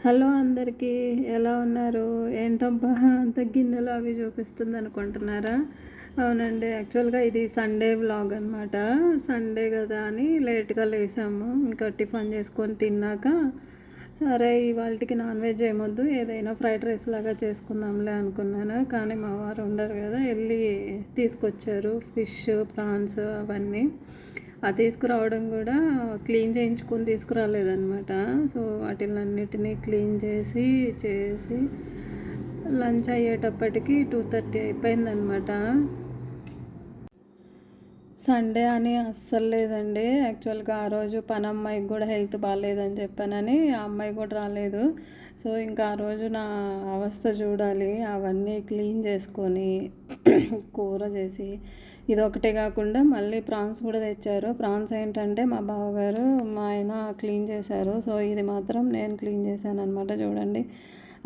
Hello అందరికీ, ఎలా ఉన్నారు? ఏంటబ్బా అంత గిన్నెలు అవి చూపిస్తుంది అనుకుంటున్నారా? అవునండి, యాక్చువల్గా ఇది సండే వ్లాగ్ అనమాట. సండే కదా అని లేట్గా లేసాము. ఇంకా టిఫిన్ చేసుకొని తిన్నాక సరే ఇవాళకి నాన్ వెజ్ ఏమొద్దు, ఏదైనా ఫ్రైడ్ రైస్ లాగా చేసుకుందాంలే అనుకున్నాను. కానీ మా వారు ఉండరు కదా, వెళ్ళి తీసుకొచ్చారు ఫిష్, ప్రాన్స్ అవన్నీ. అది తీసుకురావడం కూడా క్లీన్ చేయించుకొని తీసుకురాలేదన్నమాట. సో వాటిలన్నిటినీ క్లీన్ చేసి లంచ్ అయ్యేటప్పటికి 2:30 అయిపోయిందనమాట. సండే అని అస్సలు లేదండి. యాక్చువల్గా ఆ రోజు పనమ్మాయికి కూడా హెల్త్ బాగాలేదని చెప్పానని ఆ అమ్మాయి కూడా రాలేదు. సో ఇంకా ఆ రోజు నా అవస్థ చూడాలి. అవన్నీ క్లీన్ చేసుకొని కూర చేసి, ఇది ఒకటే కాకుండా మళ్ళీ ప్రాన్స్ కూడా తెచ్చారు. ప్రాన్స్ ఏంటంటే మా బావగారు మా ఆయన క్లీన్ చేశారు. సో ఇది మాత్రం నేను క్లీన్ చేశాను అనమాట. చూడండి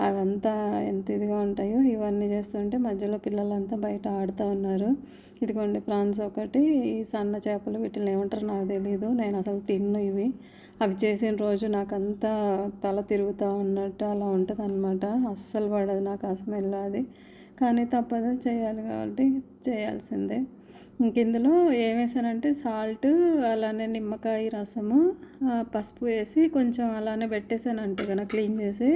అవంతా ఎంత ఇదిగా ఉంటాయో. ఇవన్నీ చేస్తుంటే మధ్యలో పిల్లలంతా బయట ఆడుతూ ఉన్నారు. ఇదిగోండి ప్రాన్స్ ఒకటి, ఈ సన్న చేపలు వీటిని ఏమంటారు నాకు తెలీదు. నేను అసలు తిన్ను ఇవి. అవి చేసిన రోజు నాకంతా తల తిరుగుతూ ఉన్నట్టు అలా ఉంటుంది అనమాట. అస్సలు పడదు నాకు ఆ స్మెల్ అది. కానీ తప్పదు, చేయాలి కాబట్టి చేయాల్సిందే. ఇంక ఇందులో ఏం వేసానంటే సాల్ట్, అలానే నిమ్మకాయ రసము, పసుపు వేసి కొంచెం అలానే పెట్టేసాను అంటే కనుక క్లీన్ చేసి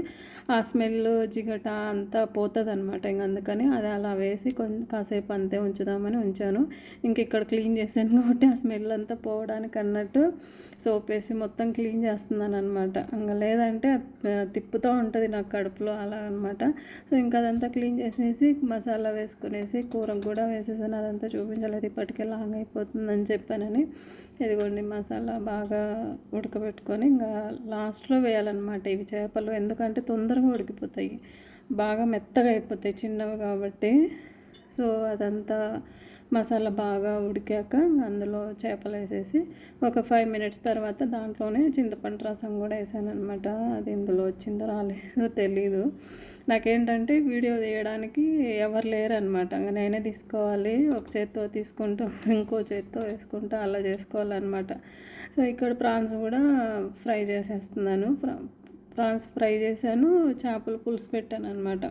ఆ స్మెల్ జిగట అంతా పోతుంది అనమాట. ఇంక అందుకని అది అలా వేసి కొంచెం కాసేపు అంతే ఉంచుదామని ఉంచాను. ఇంక ఇక్కడ క్లీన్ చేశాను కాబట్టి ఆ స్మెల్ అంతా పోవడానికి అన్నట్టు సోప్ వేసి మొత్తం క్లీన్ చేస్తున్నాను అనమాట. ఇంకా లేదంటే తిప్పుతూ ఉంటుంది నాకు కడుపులో అలా అనమాట. సో ఇంకా అదంతా క్లీన్ చేసేసి మసాలా వేసుకునేసి కూరకు కూడా వేసేసాను. అదంతా చూపించలేదు, ఇప్పటికే లాంగ్ అయిపోతుందని చెప్పానని. ఇదిగోండి మసాలా బాగా ఉడకబెట్టుకొని ఇంకా లాస్ట్లో వేయాలన్నమాట ఇవి చేపలు. ఎందుకంటే తొందరగా ఉడికిపోతాయి, బాగా మెత్తగా అయిపోతాయి చిన్నవి కాబట్టి. సో అదంతా మసాలా బాగా ఉడికాక అందులో చేపలు వేసేసి ఒక 5 మినిట్స్ తర్వాత దాంట్లోనే చింతపండు రసం కూడా వేసాను అనమాట. అది ఇందులో వచ్చిందో రాలేదో తెలీదు. నాకేంటంటే వీడియో తీయడానికి ఎవరు లేరనమాట. నేనే తీసుకోవాలి, ఒక చేత్తో తీసుకుంటూ ఇంకో చేత్తో వేసుకుంటూ అలా చేసుకోవాలన్నమాట. సో ఇక్కడ ప్రాన్స్ కూడా ఫ్రై చేసేస్తున్నాను. ప్రాన్స్ ఫ్రై చేశాను, చేపల పులుసు పెట్టాను అనమాట.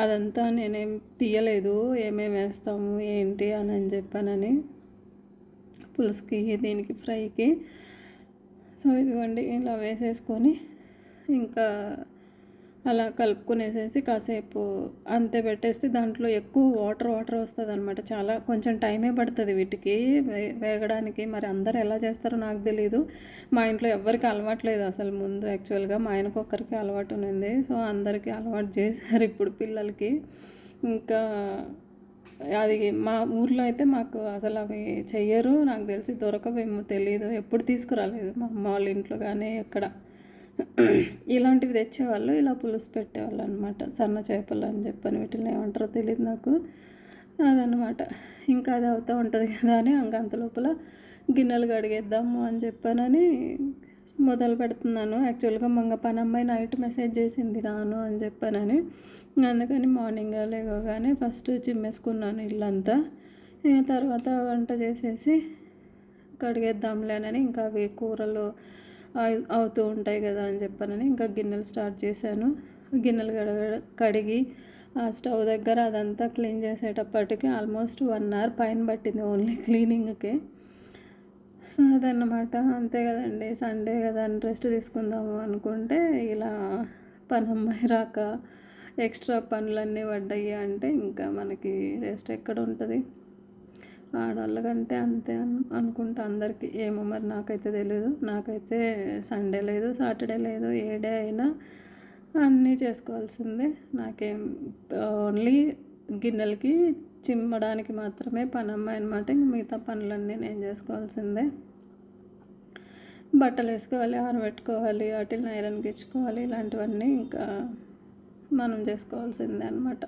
అదంతా నేనేం తీయలేదు, ఏమేమి వేస్తాము ఏంటి అని చెప్పానని పులుసుకి దీనికి ఫ్రైకి. సో ఇదిగోండి ఇలా వేసేసుకొని ఇంకా అలా కలుపుకునేసేసి కాసేపు అంతే పెట్టేస్తే దాంట్లో ఎక్కువ వాటర్ వస్తుంది అనమాట. చాలా కొంచెం టైమే పడుతుంది వీటికి వేగడానికి. మరి అందరు ఎలా చేస్తారో నాకు తెలీదు. మా ఇంట్లో ఎవరికి అలవాట్లేదు అసలు ముందు. యాక్చువల్గా మా ఆయనకు ఒక్కరికి అలవాటు ఉంది. సో అందరికీ అలవాటు చేశారు ఇప్పుడు పిల్లలకి. ఇంకా అది మా ఊర్లో అయితే మాకు అసలు అవి చెయ్యరు, నాకు తెలిసి దొరకవేమో తెలియదు. ఎప్పుడు తీసుకురాలేదు మా అమ్మ వాళ్ళ ఇంట్లో కానీ ఎక్కడ. ఇలాంటివి తెచ్చేవాళ్ళు, ఇలా పులుసు పెట్టేవాళ్ళు అనమాట. సన్న చేపలు అని చెప్పని వీటిని ఏమంటారో తెలియదు నాకు. అదనమాట. ఇంకా అది అవుతూ ఉంటుంది కదా అని అంత లోపల గిన్నెలు కడిగేద్దాము అని చెప్పానని మొదలు పెడుతున్నాను. యాక్చువల్గా మంగ పనమ్మాయి నైట్ మెసేజ్ చేసింది రాను అని చెప్పానని. అందుకని మార్నింగ్ లేవగానే ఫస్ట్ చిమ్మేసుకున్నాను ఇల్లంతా. తర్వాత వంట చేసేసి కడిగేద్దాంలేనని ఇంకా అవి కూరలు అవుతూ ఉంటాయి కదా అని చెప్పానని ఇంకా గిన్నెలు స్టార్ట్ చేశాను. గిన్నెలు కడిగి ఆ స్టవ్ దగ్గర అదంతా క్లీన్ చేసేటప్పటికి ఆల్మోస్ట్ 1 అవర్ పైన పట్టింది ఓన్లీ క్లీనింగ్కి. సో అదన్నమాట. అంతే కదండి, సండే కదా అని రెస్ట్ తీసుకుందాము అనుకుంటే ఇలా పనమ్మాయి రాక ఎక్స్ట్రా పనులన్నీ పడ్డాయి అంటే ఇంకా మనకి రెస్ట్ ఎక్కడ ఉంటుంది. ఆడవాళ్ళకంటే అంతే అనుకుంటా అందరికీ. ఏమో మరి నాకైతే తెలియదు. నాకైతే సండే లేదు, సాటర్డే లేదు, ఏ డే అయినా అన్నీ చేసుకోవాల్సిందే. నాకేం ఓన్లీ గిన్నెలకి చిమ్మడానికి మాత్రమే పనమ్మాయి అనమాట. ఇంక మిగతా పనులన్నీ నేను చేసుకోవాల్సిందే. బట్టలు వేసుకోవాలి, ఆరబెట్టుకోవాలి, వాటిని ఐరన్కి ఇచ్చుకోవాలి, ఇలాంటివన్నీ ఇంకా మనం చేసుకోవాల్సిందే అనమాట.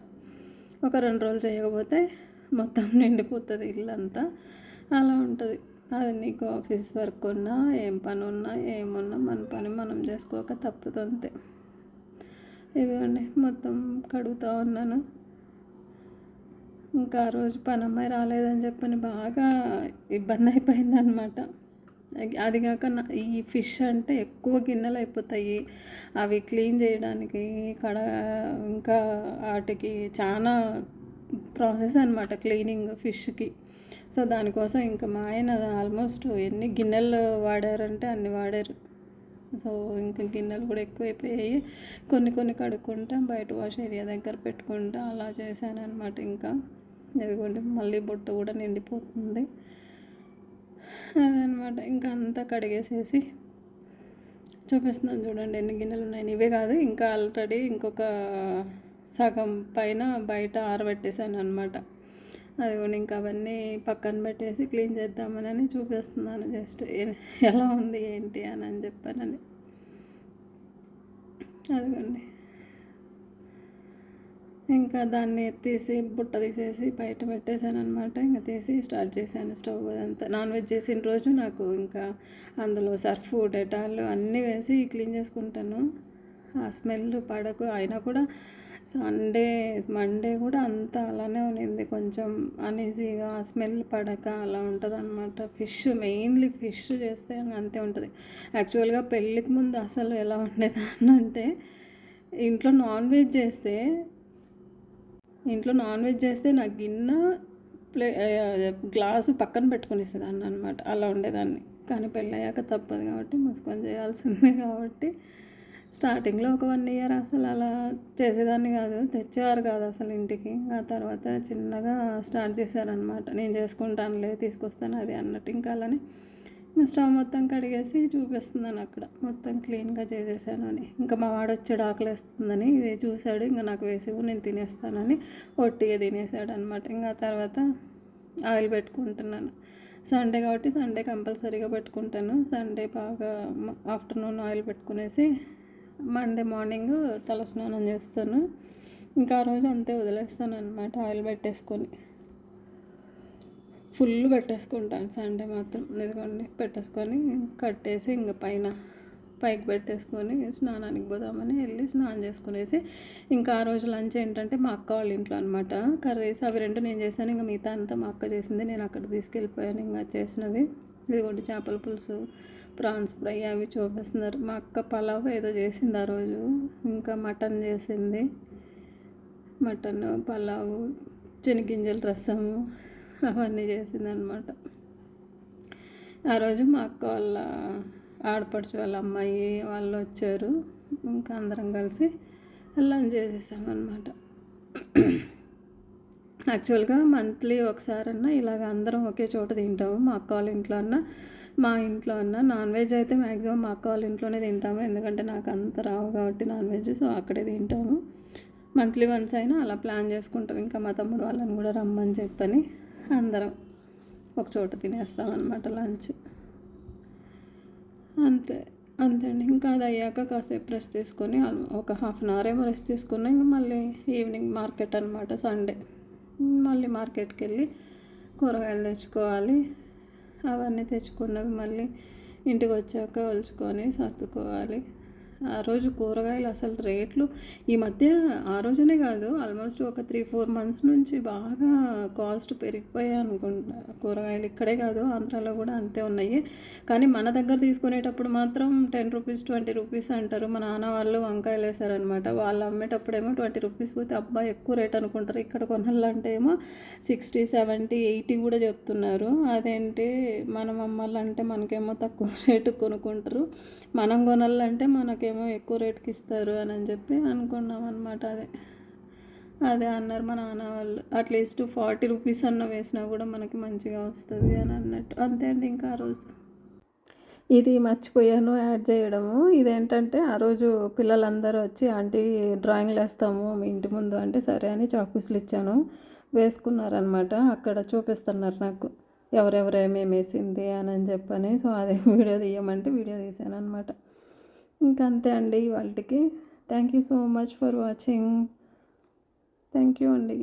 ఒక 2 రోజులు చేయకపోతే మొత్తం నిండిపోతుంది ఇల్లంతా. అలా ఉంటుంది. అది నీకు ఆఫీస్ వర్క్ ఉన్నా, ఏం పని ఉన్నా, ఏమున్నా మన పని మనం చేసుకోక తప్పదు అంతే. ఇదిగోండి మొత్తం కడుగుతూ ఉన్నాను. ఇంకా ఆ రోజు పనమ్మాయి రాలేదని చెప్పని బాగా ఇబ్బంది అయిపోయిందనమాట. అది కాక ఈ ఫిష్ అంటే ఎక్కువ గిన్నెలు అయిపోతాయి అవి క్లీన్ చేయడానికి ఇంకా వాటికి చాలా ప్రాసెస్ అనమాట క్లీనింగ్ ఫిష్కి. సో దానికోసం ఇంకా మా ఆయన ఆల్మోస్ట్ ఎన్ని గిన్నెలు వాడారంటే అన్ని వాడారు. సో ఇంకా గిన్నెలు కూడా ఎక్కువైపోయాయి. కొన్ని కడుక్కుంటా బయట వాష్ ఏరియా దగ్గర పెట్టుకుంటా అలా చేశాను అనమాట. ఇంకా ఇదిగోండి మళ్ళీ బొట్టు కూడా నిండిపోతుంది అదనమాట. ఇంకా అంతా కడిగేసేసి చూపిస్తున్నాను చూడండి ఎన్ని గిన్నెలు ఉన్నాయి. ఇవే కాదు ఇంకా ఆల్రెడీ ఇంకొక సగం పైన బయట ఆరబెట్టేశాను అనమాట. అదిగోండి ఇంకా అవన్నీ పక్కన పెట్టేసి క్లీన్ చేద్దామని చూపిస్తున్నాను. జస్ట్ ఎలా ఉంది ఏంటి అని చెప్పానని. అదిగోండి ఇంకా దాన్ని తీసి బుట్ట తీసేసి బయట పెట్టేశాను అనమాట. ఇంకా తీసి స్టార్ట్ చేశాను స్టవ్ అదంతా. నాన్ వెజ్ చేసిన రోజు నాకు ఇంకా అందులో సర్ఫ్ డెటాల్ అన్నీ వేసి క్లీన్ చేసుకుంటాను. ఆ స్మెల్ పడకు. అయినా కూడా మండే కూడా అంతా అలానే ఉన్నింది. కొంచెం అనీజీగా స్మెల్ పడక అలా ఉంటుంది అనమాట. మెయిన్లీ ఫిష్ చేస్తే అంతే ఉంటుంది. యాక్చువల్గా పెళ్ళికి ముందు అసలు ఎలా ఉండేదాన్ని అంటే ఇంట్లో నాన్ వెజ్ చేస్తే నా గిన్నె గ్లాసు పక్కన పెట్టుకునేసేదాన్ని అనమాట. అలా ఉండేదాన్ని. కానీ పెళ్ళయ్యాక తప్పదు కాబట్టి మూసుకొని చేయాల్సిందే కాబట్టి స్టార్టింగ్లో ఒక 1 ఇయర్ అసలు అలా చేసేదాన్ని కాదు, తెచ్చేవారు కాదు అసలు ఇంటికి. ఆ తర్వాత చిన్నగా స్టార్ట్ చేశారనమాట. నేను చేసుకుంటానులే తీసుకొస్తాను అది అన్నట్టు. ఇంకా అలానే స్టవ్ మొత్తం కడిగేసి చూపిస్తున్నాను అక్కడ మొత్తం క్లీన్గా చేసేసాను అని. ఇంకా మా వాడు వచ్చాడు ఆకలిస్తుందని చూశాడు. ఇంకా నాకు వేసివు నేను తినేస్తానని ఒట్టిగా తినేసాడు అనమాట. ఇంకా తర్వాత ఆయిల్ పెట్టుకుంటున్నాను. సండే కాబట్టి సండే కంపల్సరీగా పెట్టుకుంటాను. సండే బాగా ఆఫ్టర్నూన్ ఆయిల్ పెట్టుకునేసి మండే మార్నింగ్ తలస్నానం చేస్తాను. ఇంకా ఆ రోజు అంతే వదిలేస్తాను అనమాట. ఆయిల్ పెట్టేసుకొని ఫుల్ పెట్టేసుకుంటాను సండే మాత్రం. ఇదిగోండి పెట్టేసుకొని కట్టేసి ఇంకా పైకి పెట్టేసుకొని స్నానానికి పోదామని వెళ్ళి స్నానం చేసుకునేసి ఇంకా ఆ రోజు లంచ్ ఏంటంటే మా అక్క వాళ్ళ ఇంట్లో అనమాట. కర్రీస్ అవి 2 నేను చేశాను. ఇంకా మిగతా అంతా మా అక్క చేసింది. నేను అక్కడ తీసుకెళ్ళిపోయాను ఇంకా చేసినవి. ఇదిగోండి చేపల పులుసు, ప్రాన్స్ ఫ్రై అవి చూపిస్తున్నారు. మా అక్క పలావ్ ఏదో చేసింది ఆ రోజు. ఇంకా మటన్ చేసింది. మటన్ పలావు, శనగింజల రసము అవన్నీ చేసిందనమాట. ఆ రోజు మా అక్క వాళ్ళ ఆడపడుచు వాళ్ళ అమ్మాయి వాళ్ళు వచ్చారు. ఇంకా అందరం కలిసి లంచ్ చేసేసామన్నమాట. యాక్చువల్గా మంత్లీ ఒకసారన్నా ఇలాగ అందరం ఒకే చోట తింటాము. మా అక్క వాళ్ళ ఇంట్లో అన్నా మా ఇంట్లో నాన్ వెజ్ అయితే మ్యాక్సిమం మా అక్క వాళ్ళ ఇంట్లోనే తింటాము. ఎందుకంటే నాకు అంత రావు కాబట్టి నాన్ వెజ్. సో అక్కడే తింటాము. మంత్లీ వన్స్ అయినా అలా ప్లాన్ చేసుకుంటాం. ఇంకా మా తమ్ముడు వాళ్ళని కూడా రమ్మని చెప్పని అందరం ఒక చోట తినేస్తామన్నమాట లంచ్. అంతే అండి. ఇంకా అది అయ్యాక కాసేపు రెస్ట్ తీసుకొని ఒక 1/2 అవర్ ఏమో రెస్ట్ తీసుకున్నా. ఇంకా మళ్ళీ ఈవినింగ్ మార్కెట్ అనమాట సండే. మళ్ళీ మార్కెట్కి వెళ్ళి కూరగాయలు తెచ్చుకోవాలి. అవన్నీ తెచ్చుకున్నవి మళ్ళీ ఇంటికి వచ్చాక ఒలుచుకొని సర్దుకోవాలి. ఆ రోజు కూరగాయలు అసలు రేట్లు ఈ మధ్య ఆ రోజునే కాదు ఆల్మోస్ట్ ఒక 3-4 మంత్స్ నుంచి బాగా కాస్ట్ పెరిగిపోయాయి అనుకుంటా. కూరగాయలు ఇక్కడే కాదు ఆంధ్రాలో కూడా అంతే ఉన్నాయి. కానీ మన దగ్గర తీసుకునేటప్పుడు మాత్రం 10 రూపీస్ 20 రూపీస్ అంటారు. మా నాన్న వాళ్ళు వంకాయలు వేసారనమాట. వాళ్ళు అమ్మేటప్పుడేమో 20 రూపీస్ పోతే అబ్బా ఎక్కువ రేట్ అనుకుంటారు. ఇక్కడ కొనాలంటే ఏమో 60, 70, 80 కూడా చెప్తున్నారు. అదేంటి మనం అమ్మాలంటే మనకేమో తక్కువ రేటు కొనుక్కుంటారు, మనం కొనాలంటే మనకేమో ఎక్కువ రేటుకి ఇస్తారు అని చెప్పి అనుకున్నాం అనమాట. అదే అన్నారు మా నాన్న వాళ్ళు. అట్లీస్ట్ 40 రూపీస్ అన్న వేసినా కూడా మనకి మంచిగా వస్తుంది అని అన్నట్టు. అంతే అండి. ఇంకా ఆ రోజు ఇది మర్చిపోయాను యాడ్ చేయడము. ఇదేంటంటే ఆ రోజు పిల్లలందరూ వచ్చి ఆంటీ డ్రాయింగ్లు వేస్తాము మీ ఇంటి ముందు అంటే సరే అని చాక్పీసులు ఇచ్చాను. వేసుకున్నారనమాట. అక్కడ చూపిస్తున్నారు నాకు ఎవరెవరు ఏమేమి వేసింది అని చెప్పని. సో అదే వీడియో తీయమంటే వీడియో తీశాను అనమాట. ఇంకా అంతే అండి వాళ్ళకి. Thank you so much for watching. Thank you అండి.